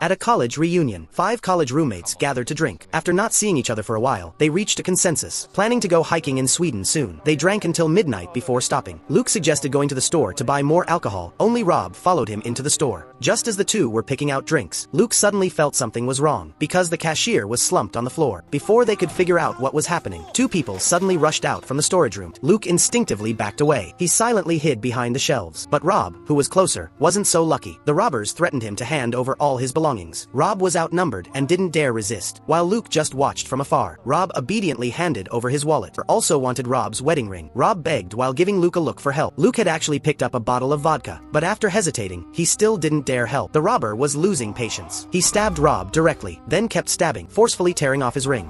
At a college reunion, 5 college roommates gathered to drink. After not seeing each other for a while, they reached a consensus, planning to go hiking in Sweden soon. They drank until midnight before stopping. Luke suggested going to the store to buy more alcohol, only Rob followed him into the store. Just as the two were picking out drinks, Luke suddenly felt something was wrong, because the cashier was slumped on the floor. Before they could figure out what was happening, 2 people suddenly rushed out from the storage room. Luke instinctively backed away. He silently hid behind the shelves. But Rob, who was closer, wasn't so lucky. The robbers threatened him to hand over all his belongings. Rob was outnumbered and didn't dare resist. While Luke just watched from afar, Rob obediently handed over his wallet. He also wanted Rob's wedding ring. Rob begged while giving Luke a look for help. Luke had actually picked up a bottle of vodka, but after hesitating, he still didn't dare help. The robber was losing patience. He stabbed Rob directly, then kept stabbing, forcefully tearing off his ring.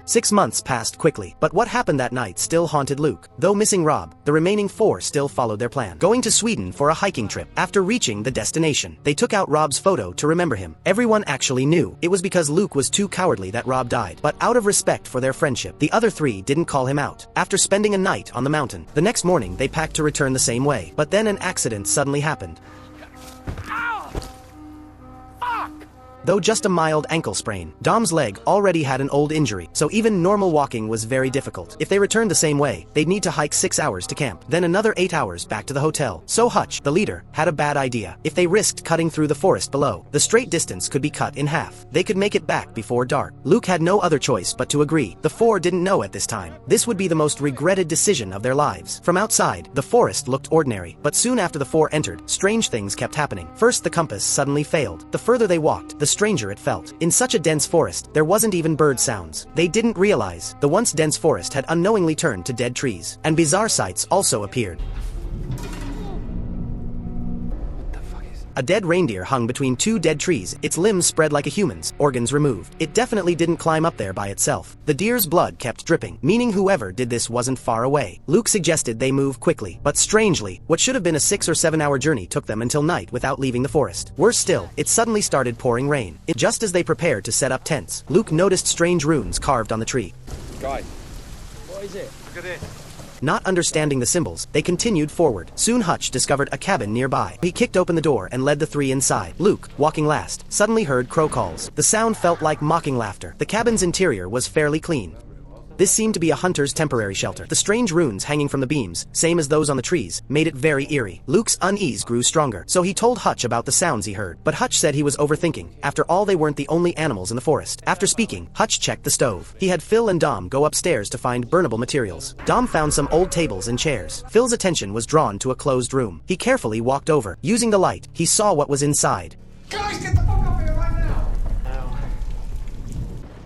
6 months passed quickly, but what happened that night still haunted Luke. Though missing Rob, the remaining 4 still followed their plan, going to Sweden for a hiking trip. After reaching the destination, they took out Rob's photo to remember him. Everyone actually knew it was because Luke was too cowardly that Rob died, but out of respect for their friendship, the other 3 didn't call him out. After spending a night on the mountain, the next morning they packed to return the same way, but then an accident suddenly happened. Though just a mild ankle sprain, Dom's leg already had an old injury, so even normal walking was very difficult. If they returned the same way, they'd need to hike 6 hours to camp, then another 8 hours back to the hotel. So Hutch, the leader, had a bad idea. If they risked cutting through the forest below, the straight distance could be cut in half. They could make it back before dark. Luke had no other choice but to agree. The 4 didn't know at this time. This would be the most regretted decision of their lives. From outside, the forest looked ordinary, but soon after the 4 entered, strange things kept happening. First, the compass suddenly failed. The further they walked, the stranger it felt. In such a dense forest, there wasn't even bird sounds. They didn't realize the once dense forest had unknowingly turned to dead trees, and bizarre sights also appeared. A dead reindeer hung between 2 dead trees, its limbs spread like a human's, organs removed. It definitely didn't climb up there by itself. The deer's blood kept dripping, meaning whoever did this wasn't far away. Luke suggested they move quickly, but strangely, what should have been a 6 or 7 hour journey took them until night without leaving the forest. Worse still, it suddenly started pouring rain. Just as they prepared to set up tents, Luke noticed strange runes carved on the tree. Guys, what is it? Look at it. Not understanding the symbols, they continued forward. Soon Hutch discovered a cabin nearby. He kicked open the door and led the 3 inside. Luke, walking last, suddenly heard crow calls. The sound felt like mocking laughter. The cabin's interior was fairly clean. This seemed to be a hunter's temporary shelter. The strange runes hanging from the beams, same as those on the trees, made it very eerie. Luke's unease grew stronger, so he told Hutch about the sounds he heard. But Hutch said he was overthinking. After all, they weren't the only animals in the forest. After speaking, Hutch checked the stove. He had Phil and Dom go upstairs to find burnable materials. Dom found some old tables and chairs. Phil's attention was drawn to a closed room. He carefully walked over. Using the light, he saw what was inside. Guys, get the fuck up here right now!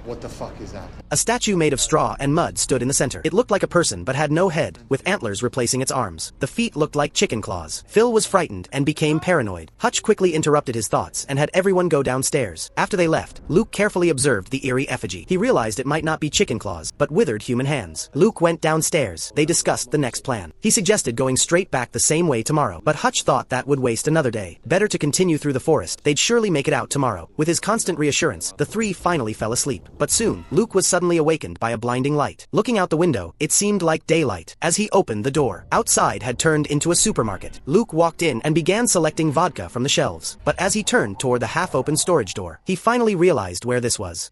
What the fuck is that? A statue made of straw and mud stood in the center. It looked like a person but had no head, with antlers replacing its arms. The feet looked like chicken claws. Phil was frightened and became paranoid. Hutch quickly interrupted his thoughts and had everyone go downstairs. After they left, Luke carefully observed the eerie effigy. He realized it might not be chicken claws, but withered human hands. Luke went downstairs. They discussed the next plan. He suggested going straight back the same way tomorrow, but Hutch thought that would waste another day. Better to continue through the forest. They'd surely make it out tomorrow. With his constant reassurance, the 3 finally fell asleep. But soon, Luke was suddenly awakened by a blinding light. Looking out the window, it seemed like daylight. As he opened the door, outside had turned into a supermarket. Luke walked in and began selecting vodka from the shelves. But as he turned toward the half-open storage door, he finally realized where this was.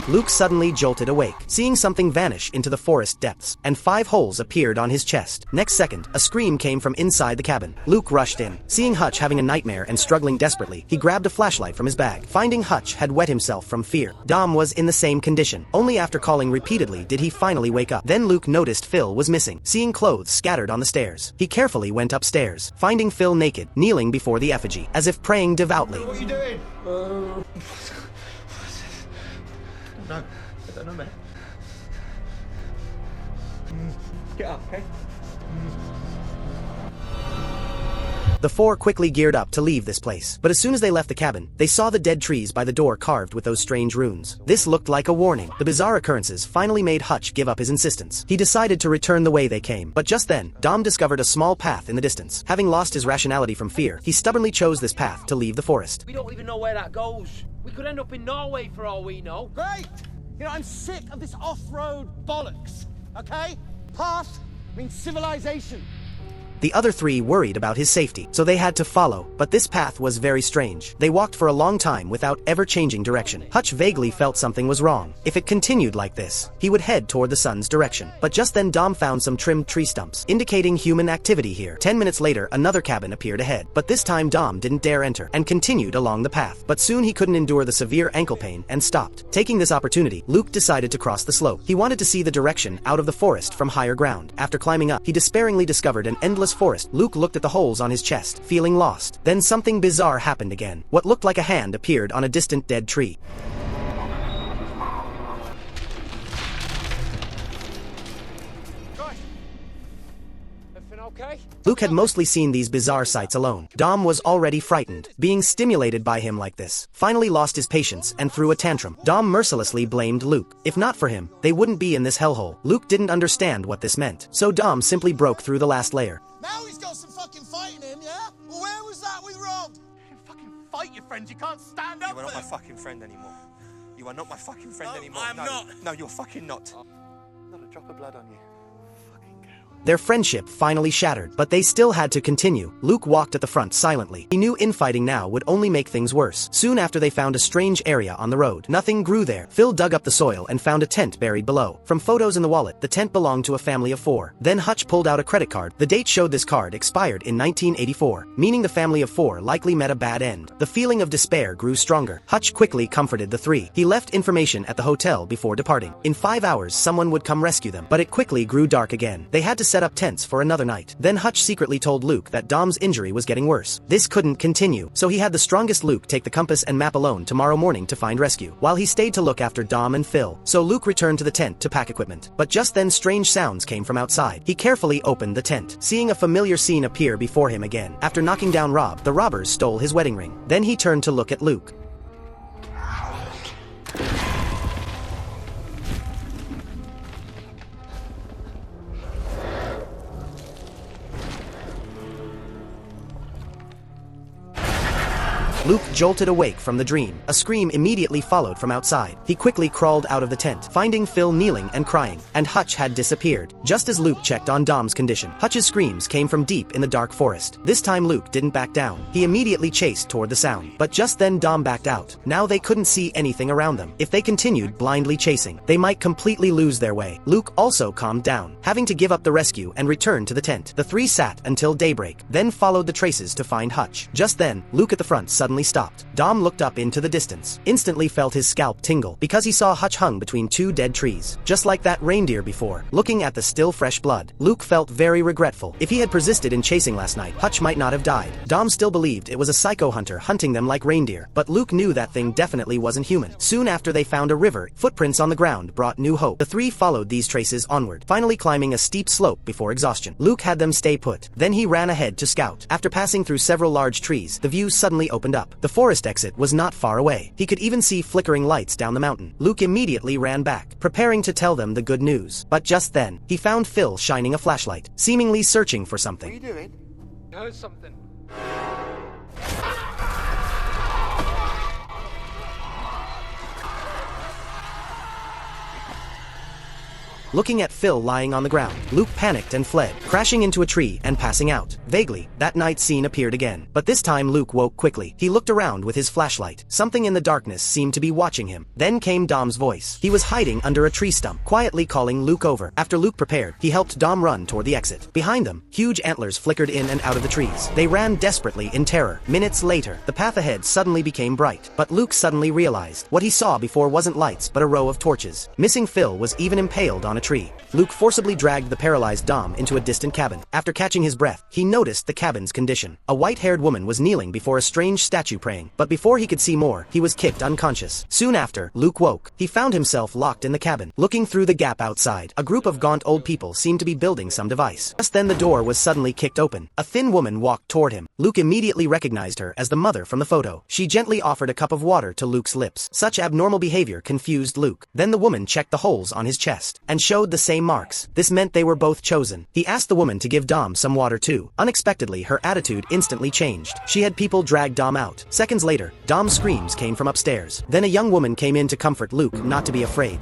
Luke suddenly jolted awake, seeing something vanish into the forest depths, and 5 holes appeared on his chest. Next second, a scream came from inside the cabin. Luke rushed in. Seeing Hutch having a nightmare and struggling desperately, he grabbed a flashlight from his bag. Finding Hutch had wet himself from fear. Dom was in the same condition. Only after calling repeatedly did he finally wake up. Then Luke noticed Phil was missing, seeing clothes scattered on the stairs. He carefully went upstairs, finding Phil naked, kneeling before the effigy, as if praying devoutly. What are you doing? No, I don't know, man. Get up, okay? The 4 quickly geared up to leave this place, but as soon as they left the cabin, they saw the dead trees by the door carved with those strange runes. This looked like a warning. The bizarre occurrences finally made Hutch give up his insistence. He decided to return the way they came, but just then, Dom discovered a small path in the distance. Having lost his rationality from fear, he stubbornly chose this path to leave the forest. We don't even know where that goes. We could end up in Norway for all we know. Great! You know, I'm sick of this off-road bollocks, okay? Path means civilization. The other three worried about his safety, so they had to follow, but this path was very strange. They walked for a long time without ever changing direction. Hutch vaguely felt something was wrong. If it continued like this, he would head toward the sun's direction. But just then Dom found some trimmed tree stumps, indicating human activity here. 10 minutes later, another cabin appeared ahead, but this time Dom didn't dare enter, and continued along the path. But soon he couldn't endure the severe ankle pain, and stopped. Taking this opportunity, Luke decided to cross the slope. He wanted to see the direction out of the forest from higher ground. After climbing up, he despairingly discovered an endless forest. Luke looked at the holes on his chest, feeling lost. Then something bizarre happened again. What looked like a hand appeared on a distant dead tree. Guys, everything okay? Luke had mostly seen these bizarre sights alone. Dom was already frightened. Being stimulated by him like this, finally lost his patience and threw a tantrum. Dom mercilessly blamed Luke. If not for him, they wouldn't be in this hellhole. Luke didn't understand what this meant, so Dom simply broke through the last layer. Now he's got some fucking fighting in, yeah? Well, where was that with Rob? You fucking fight your friends, you can't stand up. You are not my fucking friend anymore. You are not my fucking friend No, anymore. I'm not. No, you're fucking not. Not a drop of blood on you. Their friendship finally shattered, but they still had to continue. Luke walked at the front silently. He knew infighting now would only make things worse. Soon after they found a strange area on the road. Nothing grew there. Phil dug up the soil and found a tent buried below. From photos in the wallet, the tent belonged to a family of 4. Then Hutch pulled out a credit card. The date showed this card expired in 1984, meaning the family of 4 likely met a bad end. The feeling of despair grew stronger. Hutch quickly comforted the 3. He left information at the hotel before departing. In 5 hours someone would come rescue them, but it quickly grew dark again. They had to set up tents for another night. Then Hutch secretly told Luke that Dom's injury was getting worse. This couldn't continue, so he had the strongest Luke take the compass and map alone tomorrow morning to find rescue, while he stayed to look after Dom and Phil. So Luke returned to the tent to pack equipment. But just then strange sounds came from outside. He carefully opened the tent, seeing a familiar scene appear before him again. After knocking down Rob, the robbers stole his wedding ring. Then he turned to look at Luke. Luke jolted awake from the dream. A scream immediately followed from outside. He quickly crawled out of the tent, finding Phil kneeling and crying, and Hutch had disappeared. Just as Luke checked on Dom's condition, Hutch's screams came from deep in the dark forest. This time Luke didn't back down. He immediately chased toward the sound. But just then Dom backed out. Now they couldn't see anything around them. If they continued blindly chasing, they might completely lose their way. Luke also calmed down, having to give up the rescue and return to the tent. The 3 sat until daybreak, then followed the traces to find Hutch. Just then, Luke at the front suddenly stopped. Dom looked up into the distance, instantly felt his scalp tingle, because he saw Hutch hung between 2 dead trees, just like that reindeer before. Looking at the still fresh blood, Luke felt very regretful. If he had persisted in chasing last night, Hutch might not have died. Dom still believed it was a psycho hunter hunting them like reindeer, but Luke knew that thing definitely wasn't human. Soon after they found a river. Footprints on the ground brought new hope. The 3 followed these traces onward, finally climbing a steep slope before exhaustion. Luke had them stay put. Then he ran ahead to scout. After passing through several large trees, the view suddenly opened up. The forest exit was not far away. He could even see flickering lights down the mountain. Luke immediately ran back, preparing to tell them the good news. But just then, he found Phil shining a flashlight, seemingly searching for something. What are you doing? I heard something. Looking at Phil lying on the ground, Luke panicked and fled, crashing into a tree and passing out. Vaguely, that night scene appeared again. But this time Luke woke quickly. He looked around with his flashlight. Something in the darkness seemed to be watching him. Then came Dom's voice. He was hiding under a tree stump, quietly calling Luke over. After Luke prepared, he helped Dom run toward the exit. Behind them, huge antlers flickered in and out of the trees. They ran desperately in terror. Minutes later, the path ahead suddenly became bright. But Luke suddenly realized what he saw before wasn't lights but a row of torches. Missing Phil was even impaled on a tree. Luke forcibly dragged the paralyzed Dom into a distant cabin. After catching his breath, he noticed the cabin's condition. A white-haired woman was kneeling before a strange statue praying, but before he could see more, he was kicked unconscious. Soon after, Luke woke. He found himself locked in the cabin. Looking through the gap outside, a group of gaunt old people seemed to be building some device. Just then the door was suddenly kicked open. A thin woman walked toward him. Luke immediately recognized her as the mother from the photo. She gently offered a cup of water to Luke's lips. Such abnormal behavior confused Luke. Then the woman checked the holes on his chest and showed the same marks. This meant they were both chosen. He asked the woman to give Dom some water too. Unexpectedly, her attitude instantly changed. She had people drag Dom out. Seconds later, Dom's screams came from upstairs. Then a young woman came in to comfort Luke not to be afraid.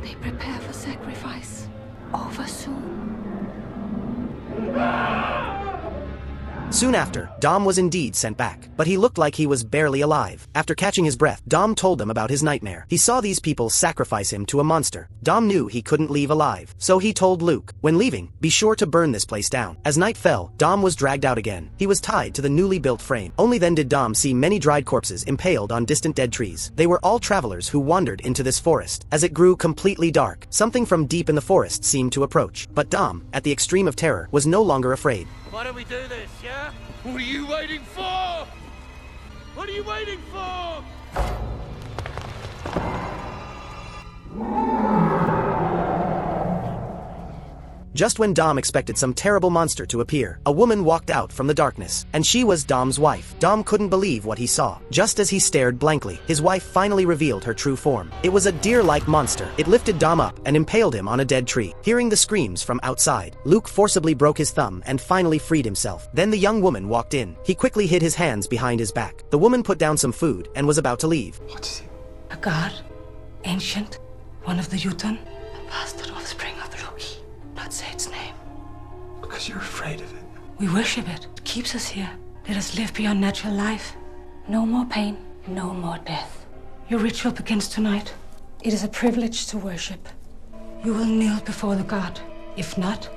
They prepare for sacrifice. Over soon. Soon after, Dom was indeed sent back, but he looked like he was barely alive. After catching his breath, Dom told them about his nightmare. He saw these people sacrifice him to a monster. Dom knew he couldn't leave alive, so he told Luke, when leaving, be sure to burn this place down. As night fell, Dom was dragged out again. He was tied to the newly built frame. Only then did Dom see many dried corpses impaled on distant dead trees. They were all travelers who wandered into this forest. As it grew completely dark, something from deep in the forest seemed to approach. But Dom, at the extreme of terror, was no longer afraid. Why don't we do this, yeah? What are you waiting for? What are you waiting for? Just when Dom expected some terrible monster to appear, a woman walked out from the darkness, and she was Dom's wife. Dom couldn't believe what he saw. Just as he stared blankly, his wife finally revealed her true form. It was a deer-like monster. It lifted Dom up and impaled him on a dead tree. Hearing the screams from outside, Luke forcibly broke his thumb and finally freed himself. Then the young woman walked in. He quickly hid his hands behind his back. The woman put down some food and was about to leave. What is it? A god, ancient, one of the Yutan, a bastard offspring of the Loki. Not say its name. Because you're afraid of it. We worship it. It keeps us here. Let us live beyond natural life. No more pain, no more death. Your ritual begins tonight. It is a privilege to worship. You will kneel before the god. If not,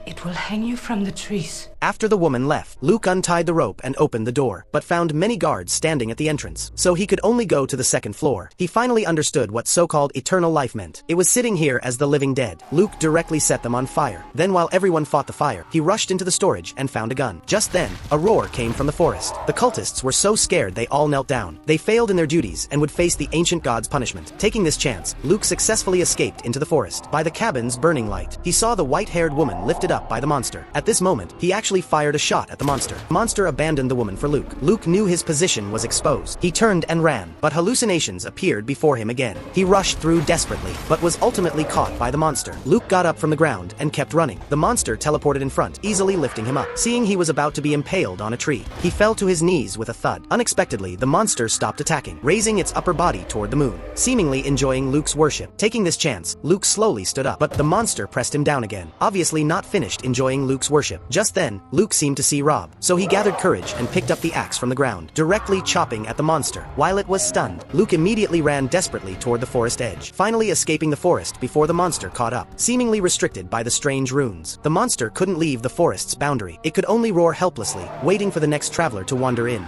it will hang you from the trees. After the woman left, Luke untied the rope and opened the door, but found many guards standing at the entrance, so he could only go to the second floor. He finally understood what so-called eternal life meant. It was sitting here as the living dead. Luke directly set them on fire. Then while everyone fought the fire, he rushed into the storage and found a gun. Just then, a roar came from the forest. The cultists were so scared they all knelt down. They failed in their duties and would face the ancient god's punishment. Taking this chance, Luke successfully escaped into the forest. By the cabin's burning light, he saw the white-haired woman lifted up by the monster. At this moment, he actually fired a shot at the monster. The monster abandoned the woman for Luke. Luke knew his position was exposed. He turned and ran, but hallucinations appeared before him again. He rushed through desperately, but was ultimately caught by the monster. Luke got up from the ground and kept running. The monster teleported in front, easily lifting him up. Seeing he was about to be impaled on a tree, he fell to his knees with a thud. Unexpectedly, the monster stopped attacking, raising its upper body toward the moon, seemingly enjoying Luke's worship. Taking this chance, Luke slowly stood up, but the monster pressed him down again, obviously not finished enjoying Luke's worship. Just then, Luke seemed to see Rob, so he gathered courage and picked up the axe from the ground, directly chopping at the monster. While it was stunned, Luke immediately ran desperately toward the forest edge, finally escaping the forest before the monster caught up. Seemingly restricted by the strange runes, the monster couldn't leave the forest's boundary. It could only roar helplessly, waiting for the next traveler to wander in.